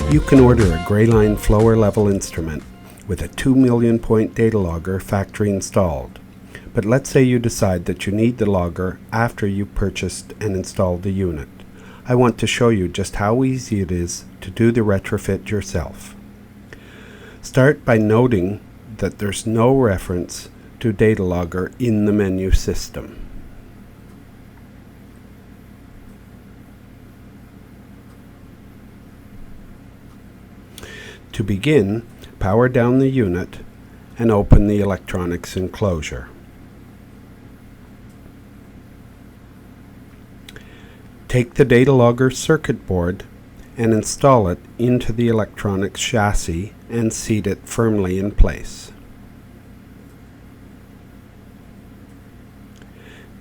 You can order a Greyline flower level instrument with a 2 million point data logger factory installed. But let's say you decide that you need the logger after you purchased and installed the unit. I want to show you just how easy it is to do the retrofit yourself. Start by noting that there's no reference to data logger in the menu system. To begin, power down the unit and open the electronics enclosure. Take the data logger circuit board and install it into the electronics chassis and seat it firmly in place.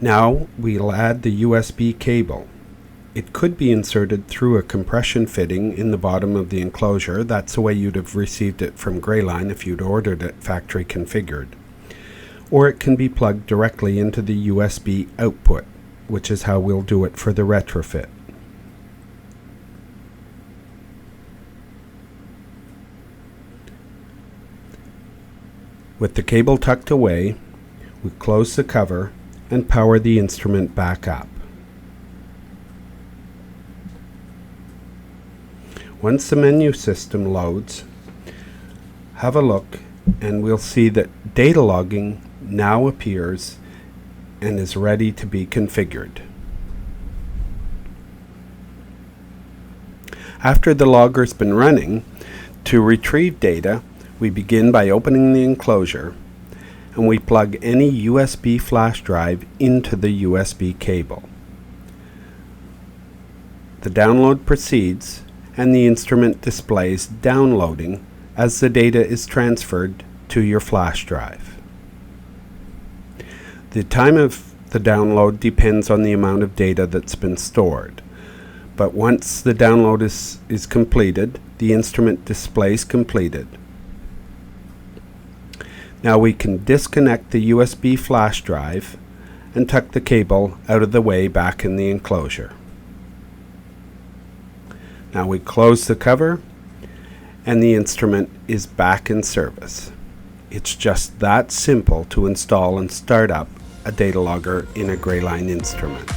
Now we'll add the USB cable. It could be inserted through a compression fitting in the bottom of the enclosure. That's the way you'd have received it from Greyline if you'd ordered it factory configured. Or it can be plugged directly into the USB output, which is how we'll do it for the retrofit. With the cable tucked away, we close the cover and power the instrument back up. Once the menu system loads, have a look and we'll see that data logging now appears and is ready to be configured. After the logger's been running, to retrieve data, we begin by opening the enclosure and we plug any USB flash drive into the USB cable. The download proceeds and the instrument displays downloading as the data is transferred to your flash drive. The time of the download depends on the amount of data that's been stored, but once the download is completed, the instrument displays completed. Now we can disconnect the USB flash drive and tuck the cable out of the way back in the enclosure. Now we close the cover and the instrument is back in service. It's just that simple to install and start up a data logger in a Greyline instrument.